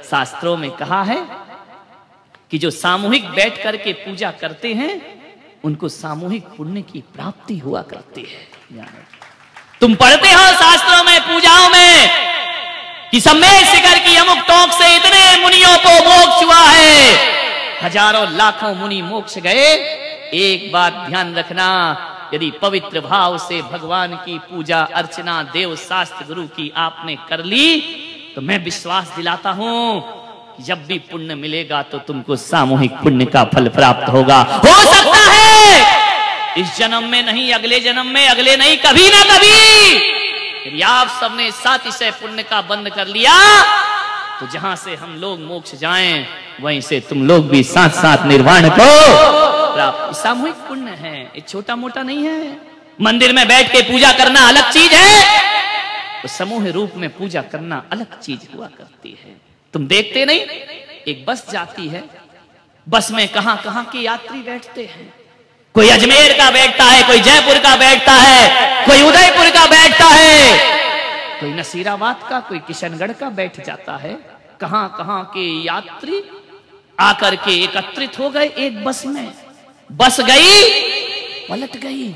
शास्त्रों में कहा है कि जो सामूहिक बैठ करके पूजा करते हैं उनको सामूहिक पुण्य की प्राप्ति हुआ करती है। तुम पढ़ते हो शास्त्रों में, पूजाओं में कि सम्मेद शिखर की अमुक टोक से इतने मुनियों को मोक्ष हुआ है, हजारों लाखों मुनि मोक्ष गए। एक बात ध्यान रखना, यदि पवित्र भाव से भगवान की पूजा अर्चना देव शास्त्र गुरु की आपने कर ली तो मैं विश्वास दिलाता हूं जब भी पुण्य मिलेगा तो तुमको सामूहिक पुण्य का फल प्राप्त होगा। हो सकता है इस जन्म में नहीं, अगले जन्म में, अगले नहीं, कभी ना कभी यदि आप सबने साथ से पुण्य का बंद कर लिया तो जहां से हम लोग मोक्ष जाएं वहीं से तुम लोग भी साथ साथ निर्वाण को प्राप्त। सामूहिक पुण्य है, ये छोटा मोटा नहीं है। मंदिर में बैठ के पूजा करना अलग चीज है, तो समूह रूप में पूजा करना अलग चीज हुआ करती है। तुम देखते नहीं, एक बस जाती है, बस में कहां कहां के यात्री बैठते हैं। कोई अजमेर का बैठता है, कोई जयपुर का बैठता है, कोई उदयपुर का बैठता है, कोई नसीराबाद का, कोई किशनगढ़ का बैठ जाता है। कहां कहां के यात्री आकर के एकत्रित हो गए एक बस में। बस गई, पलट गई,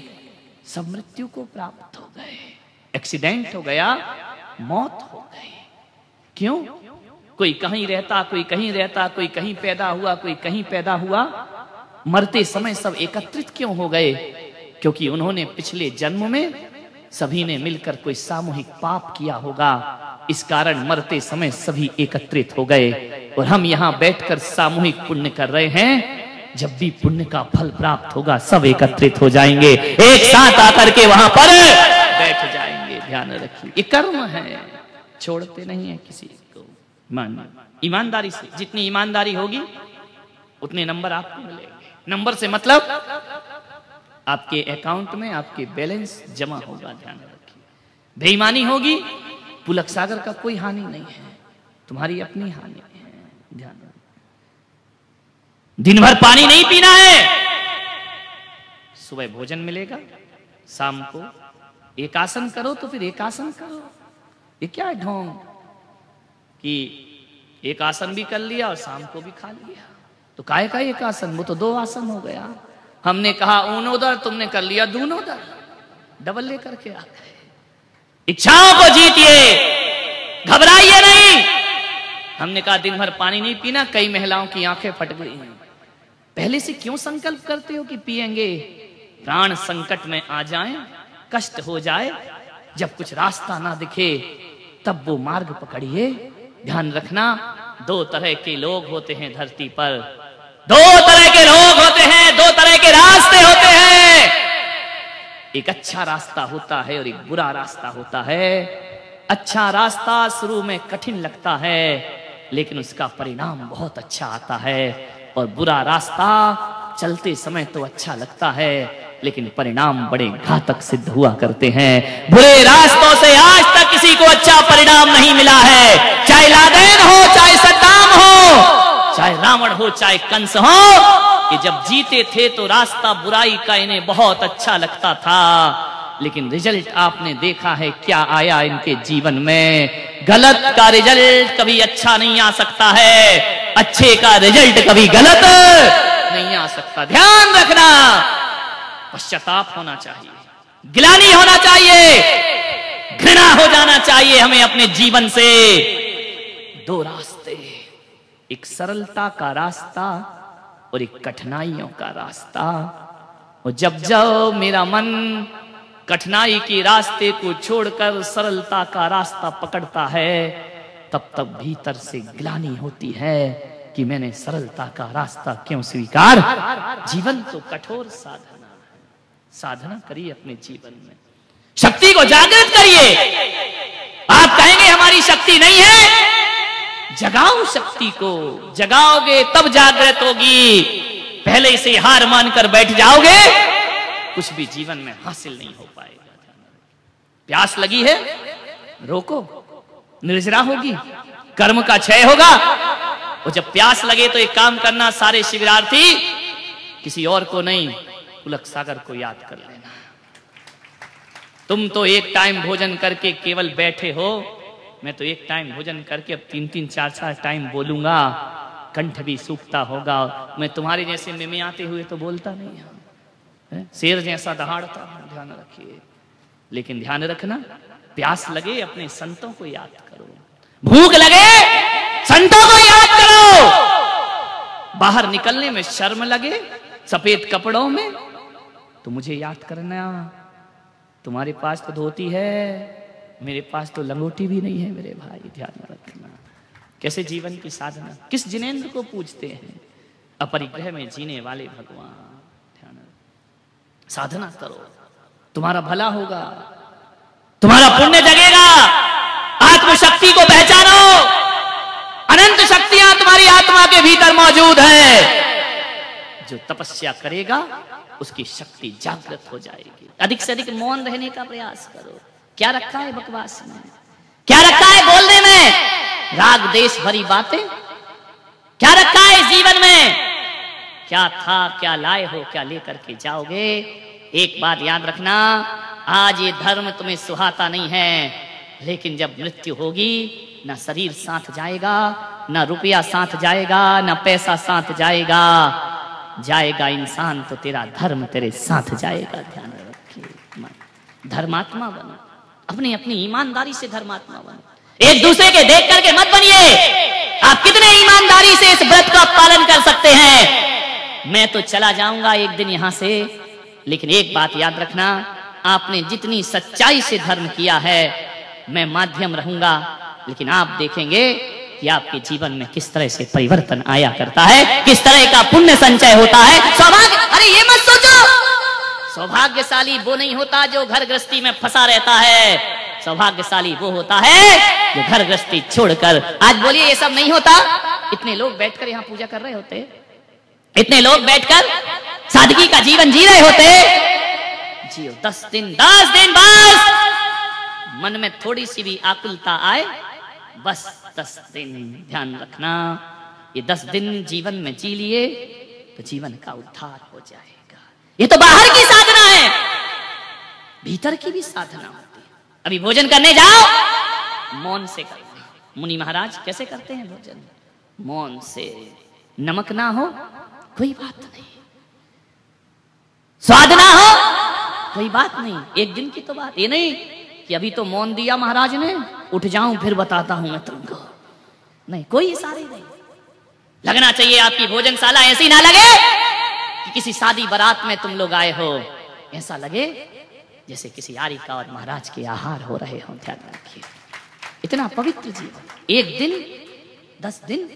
सब मृत्यु को प्राप्त हो गए। एक्सीडेंट हो गया, मौत हो गई। क्यों? कोई कहीं रहता, कोई कहीं रहता, कोई कहीं पैदा हुआ, कोई कहीं पैदा हुआ। मरते समय सब एकत्रित क्यों हो गए? क्योंकि उन्होंने पिछले जन्म में सभी ने मिलकर कोई सामूहिक पाप किया होगा, इस कारण मरते समय सभी एकत्रित हो गए। और हम यहाँ बैठकर सामूहिक पुण्य कर रहे हैं। जब भी पुण्य का फल प्राप्त होगा सब एकत्रित हो जाएंगे, एक साथ आकर के वहां पर बैठ जाएंगे। ध्यान रखिए, ये कर्म है, छोड़ते नहीं है किसी को। ईमानदारी से, जितनी ईमानदारी होगी उतने नंबर आपको मिलेंगे। नंबर से मतलब आपके अकाउंट में आपके बैलेंस जमा होगा। ध्यान रखिए, बेईमानी होगी, पुलक सागर का कोई हानि नहीं है, तुम्हारी अपनी हानि है। ध्यान रखिए, दिन भर पानी नहीं पीना है, सुबह भोजन मिलेगा, शाम को एक आसन करो तो फिर एक आसन करो। ये क्या है ढोंग कि एक आसन भी कर लिया और शाम को भी खा लिया, तो काहे का एक आसन, वो तो दो आसन हो गया। हमने कहा ऊनोदर, तुमने कर लिया दूनोदर, डबल लेकर के आ गए। इच्छाओं को जीतिए, घबराइए नहीं। हमने कहा दिन भर पानी नहीं पीना, कई महिलाओं की आंखें फट गई हैं। पहले से क्यों संकल्प करते हो कि पिएंगे? प्राण संकट में आ जाएं, कष्ट हो जाए, जब कुछ रास्ता ना दिखे तब वो मार्ग पकड़िए। ध्यान रखना, दो तरह के लोग होते हैं धरती पर, दो तरह के लोग होते हैं, दो तरह के रास्ते होते हैं। एक अच्छा रास्ता होता है और एक बुरा रास्ता होता है। अच्छा रास्ता शुरू में कठिन लगता है लेकिन उसका परिणाम बहुत अच्छा आता है, और बुरा रास्ता चलते समय तो अच्छा लगता है लेकिन परिणाम बड़े घातक सिद्ध हुआ करते हैं। बुरे रास्तों से आज तक किसी को अच्छा परिणाम नहीं मिला है, चाहे लादेन हो, चाहे सद्दाम हो, चाहे रावण हो, चाहे कंस हो। कि जब जीते थे तो रास्ता बुराई का इन्हें बहुत अच्छा लगता था, लेकिन रिजल्ट आपने देखा है क्या आया इनके जीवन में। गलत का रिजल्ट कभी अच्छा नहीं आ सकता है, अच्छे का रिजल्ट कभी गलत नहीं आ सकता। ध्यान रखना, पश्चाताप होना चाहिए, गिलानी होना चाहिए, घृणा हो जाना चाहिए हमें अपने जीवन से। दो रास्ते, एक सरलता का रास्ता और एक कठिनाइयों का रास्ता। और जब जब मेरा मन कठिनाई के रास्ते को छोड़कर सरलता का रास्ता पकड़ता है, तब तब भीतर से ग्लानि होती है कि मैंने सरलता का रास्ता क्यों स्वीकार। जीवन तो कठोर साधना है, साधना करिए अपने जीवन में, शक्ति को जागृत करिए। आप कहेंगे हमारी शक्ति नहीं है, जगाओ शक्ति को, जगाओगे तब जागृत होगी। पहले से हार मानकर बैठ जाओगे कुछ भी जीवन में हासिल नहीं हो पाएगा। प्यास लगी है, रोको, निर्जरा होगी, कर्म का क्षय होगा। और जब प्यास लगे तो एक काम करना, सारे शिविरार्थी किसी और को नहीं, पुलक सागर को याद कर लेना। तुम तो एक टाइम भोजन करके केवल बैठे हो, मैं तो एक टाइम भोजन करके अब 3-3 4-4 टाइम बोलूंगा, कंठ भी सूखता होगा। मैं तुम्हारे जैसे में आते हुए तो बोलता नहीं है, शेर जैसा दहाड़ता हूं, ध्यान रखिए। लेकिन ध्यान रखना, प्यास लगे अपने संतों को याद करो, भूख लगे संतों को याद करो, बाहर निकलने में शर्म लगे सफेद कपड़ों में तो मुझे याद करना। तुम्हारे पास तो धोती है, मेरे पास तो लंगोटी भी नहीं है मेरे भाई, ध्यान रखना। कैसे जीवन की साधना, किस जिनेंद्र को पूजते हैं? अपरिग्रह में जीने वाले भगवान। ध्यान साधना करो, तुम्हारा भला होगा, तुम्हारा पुण्य जगेगा। आत्मशक्ति को पहचानो, अनंत शक्तियां तुम्हारी आत्मा के भीतर मौजूद है। जो तपस्या करेगा उसकी शक्ति जागृत हो जाएगी। अधिक से अधिक मौन रहने का प्रयास करो। क्या रखा है बकवास में, क्या रखा है बोलने में, राग देश भरी बातें, क्या रखा है इस जीवन में? क्या था, क्या लाए हो, क्या लेकर के जाओगे? एक बात याद रखना, आज ये धर्म तुम्हें सुहाता नहीं है, लेकिन जब मृत्यु होगी ना शरीर साथ जाएगा, ना रुपया साथ जाएगा, ना पैसा साथ जाएगा, जाएगा इंसान तो तेरा धर्म तेरे साथ जाएगा। ध्यान रखिए, धर्मात्मा बनो, अपनी अपनी ईमानदारी से धर्मात्मा बनो। एक दूसरे के देख करके मत बनिए। आप कितने ईमानदारी से इस व्रत का पालन कर सकते हैं? मैं तो चला जाऊंगा एक दिन यहां से, लेकिन एक बात याद रखना, आपने जितनी सच्चाई से धर्म किया है, मैं माध्यम रहूंगा, लेकिन आप देखेंगे कि आपके जीवन में किस तरह से परिवर्तन आया करता है, किस तरह का पुण्य संचय होता है। सौभाग्य, अरे ये मत सोचो, सौभाग्यशाली वो नहीं होता जो घर गृहस्थी में फंसा रहता है, सौभाग्यशाली वो होता है जो घर गृहस्थी छोड़कर। आज बोलिए ये सब नहीं होता? इतने लोग बैठकर यहाँ पूजा कर रहे होते, इतने लोग बैठकर सादगी का जीवन जी रहे होते। जियो 10 दिन बस, मन में थोड़ी सी भी आकुलता आए, बस 10 दिन ध्यान रखना, ये 10 दिन जीवन में जी लिए तो जीवन का उद्धार हो जाएगा। ये तो बाहर की साधना है, भीतर की भी साधना होती है। अभी भोजन करने जाओ, मौन से करते। मुनि महाराज कैसे करते हैं भोजन? मौन से। नमक ना हो कोई बात नहीं, स्वाद ना हो कोई बात नहीं, एक दिन की तो बात, ये नहीं कि अभी तो मौन दिया महाराज ने, उठ जाऊं फिर बताता हूं मैं तुमको। नहीं, कोई इशारे नहीं। लगना चाहिए आपकी भोजनशाला ऐसी ना लगे कि किसी शादी बारात में तुम लोग आए हो, ऐसा लगे जैसे किसी यारिका और महाराज के आहार हो रहे हो। ध्यान रखिए, इतना पवित्र जीवन। एक दिन 10 दिन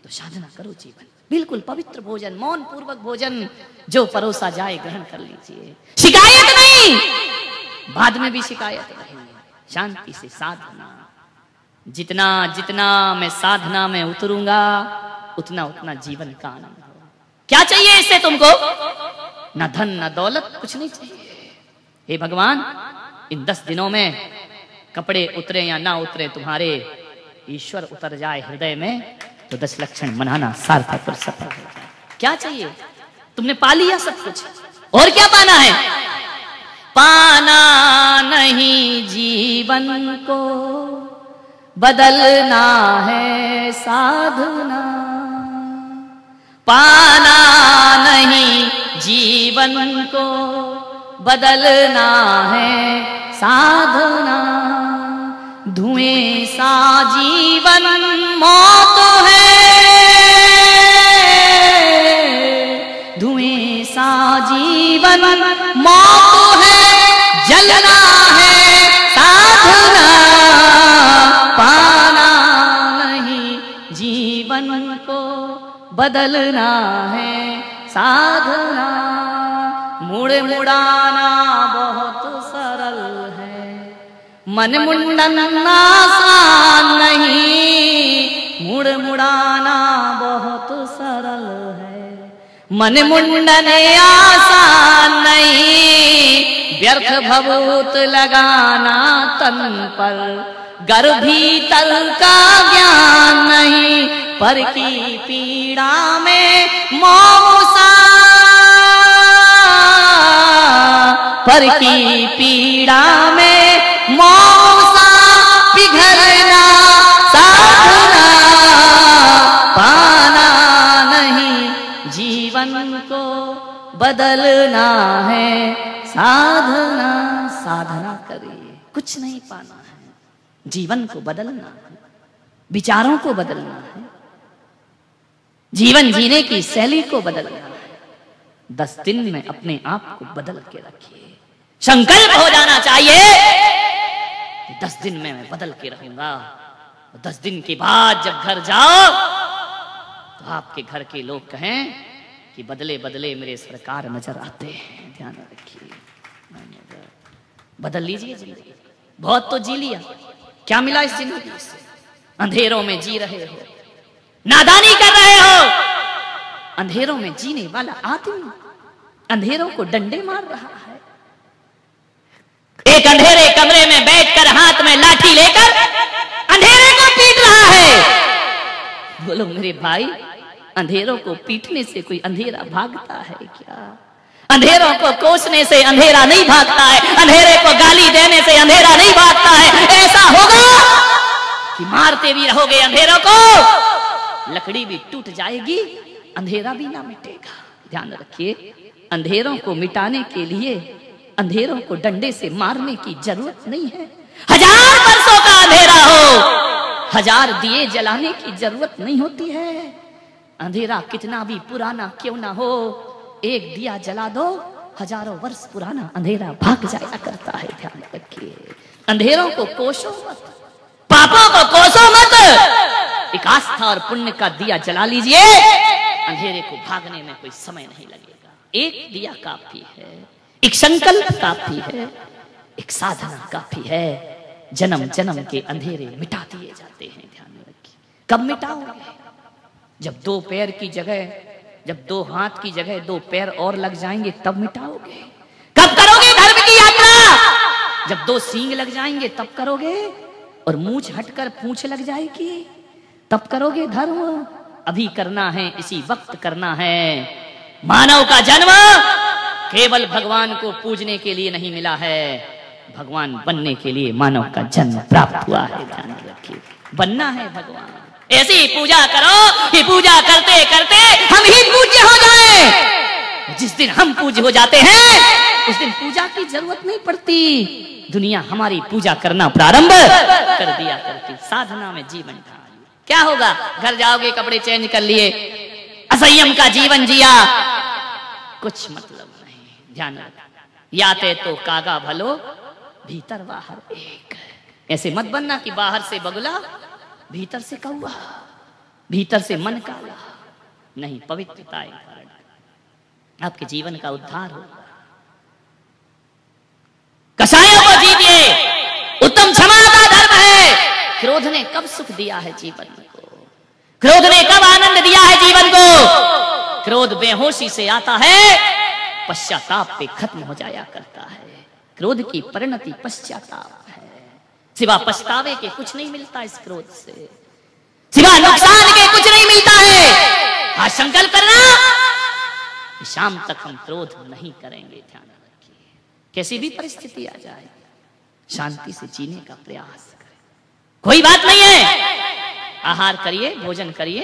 तो साधना करो जीवन, बिल्कुल पवित्र भोजन, मौन पूर्वक भोजन, जो परोसा जाए ग्रहण कर लीजिए। शिकायत नहीं, बाद में भी शिकायत नहीं, शांति से साधना। जितना जितना मैं साधना में उतरूंगा उतना उतना जीवन का आनंद होगा। क्या चाहिए इससे तुमको? ना धन ना दौलत, कुछ नहीं चाहिए। हे भगवान, इन 10 दिनों में कपड़े उतरे या ना उतरे, तुम्हारे ईश्वर उतर जाए हृदय में तो 10 लक्षण मनाना सार्थक और सफल हो जाए। क्या चाहिए? तुमने पा लिया सब कुछ, और क्या पाना है? पाना नहीं जीवन को, बदलना है साधना। पाना नहीं जीवन को, बदलना है साधना। धुएं सा जीवन मौत है, धुएं सा जीवन मौत है, जलना है साधना। पाना नहीं जीवन को, बदलना है साधना। मुड़ मुड़ाना बहुत सरल है, मन मुंडन आसान नहीं। मुड़ मुड़ाना बहुत सरल है, मन मुंडन आसान नहीं। व्यर्थ भभूत लगाना तन पर, गर भीतर का ज्ञान नहीं। पर की पीड़ा में मौसा, पर की पीड़ा में मौसा पिघलना बदलना है, साधना साधना करिए, कुछ नहीं पाना है, जीवन को बदलना है, विचारों को बदलना है, जीवन जीने की शैली को बदलना है। 10 दिन में अपने आप को बदल के रखिए। संकल्प हो जाना चाहिए कि 10 दिन में मैं बदल के रहूंगा। 10 दिन के बाद जब घर जाओ तो आपके घर के लोग कहें कि बदले बदले मेरे सरकार नजर आते हैं। ध्यान रखिए, बदल लीजिए जिंदगी। बहुत तो जी लिया, क्या मिला इस जिंदगी से? अंधेरों में जी रहे हो, नादानी कर रहे हो। अंधेरों में जीने वाला आदमी अंधेरों को डंडे मार रहा है। एक अंधेरे कमरे में बैठकर हाथ में लाठी लेकर अंधेरे को पीट रहा है। बोलो मेरे भाई, अंधेरों को पीटने से कोई अंधेरा भागता है क्या? अंधेरों को कोसने से अंधेरा नहीं भागता है, अंधेरे को गाली देने से अंधेरा नहीं भागता है। ऐसा होगा कि मारते भी रहोगे अंधेरों को, लकड़ी भी टूट जाएगी, अंधेरा भी ना मिटेगा। ध्यान रखिए, अंधेरों को मिटाने के लिए अंधेरों को डंडे से मारने की जरूरत नहीं है। 1000 वर्षों का अंधेरा हो, 1000 दिए जलाने की जरूरत नहीं होती है। अंधेरा कितना भी पुराना क्यों ना हो, एक दिया जला दो, हजारों वर्ष पुराना अंधेरा भाग जाया करता है। ध्यान रखिए, अंधेरों को कोसो मत, पापों को कोसो मत। एक आस्था और पुण्य का दिया जला लीजिए, अंधेरे को भागने में कोई समय नहीं लगेगा। एक दिया काफी है, एक संकल्प काफी है, एक साधना काफी है। जन्म जन्म के अंधेरे मिटा दिए जाते हैं। ध्यान रखिए, कब मिटाओगे? जब 2 पैर की जगह, जब 2 हाथ की जगह 2 पैर और लग जाएंगे तब मिटाओगे। कब करोगे धर्म की यात्रा? जब 2 सींग लग जाएंगे तब करोगे, और मूंछ हटकर पूंछ लग जाएगी तब करोगे धर्म। अभी करना है, इसी वक्त करना है। मानव का जन्म केवल भगवान को पूजने के लिए नहीं मिला है, भगवान बनने के लिए मानव का जन्म प्राप्त हुआ है। ध्यान रखिए, बनना है भगवान। ऐसी पूजा करो कि पूजा करते करते हम ही पूज्य हो जाएं। जिस दिन हम पूज्य हो जाते हैं उस दिन पूजा की जरूरत नहीं पड़ती, दुनिया हमारी पूजा करना प्रारंभ कर दिया करती। साधना में जीवन ढाल। क्या होगा? घर जाओगे, कपड़े चेंज कर लिए, असंयम का जीवन जिया, कुछ मतलब नहीं। ध्यान रखना, याते तो कागा भलो भीतर बाहर एक। ऐसे मत बनना कि बाहर से बगुला भीतर से कौवा, भीतर से मन काला। नहीं, पवित्रता आपके जीवन का उद्धार होगा। कसायों को जीतिए, उत्तम क्षमा का धर्म है। क्रोध ने कब सुख दिया है जीवन को? क्रोध ने कब आनंद दिया है जीवन को? क्रोध बेहोशी से आता है, पश्चाताप पे खत्म हो जाया करता है। क्रोध की परिणति पश्चाताप है। सिवा पछतावे के कुछ नहीं मिलता इस क्रोध से, सिवा नुकसान के कुछ नहीं मिलता है। आज संकल्प करना कि शाम तक हम क्रोध नहीं करेंगे। ध्यान रखिए, कैसी भी परिस्थिति आ जाए शांति से जीने का प्रयास करें। कोई बात नहीं है, आहार करिए, भोजन करिए,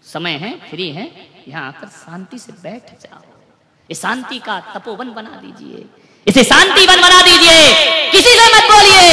समय है, फ्री है, यहाँ आकर शांति से बैठ जाओ। इस शांति का तपोवन बना दीजिए, इसे शांति वन बना दीजिए। किसी से मत बोलिए,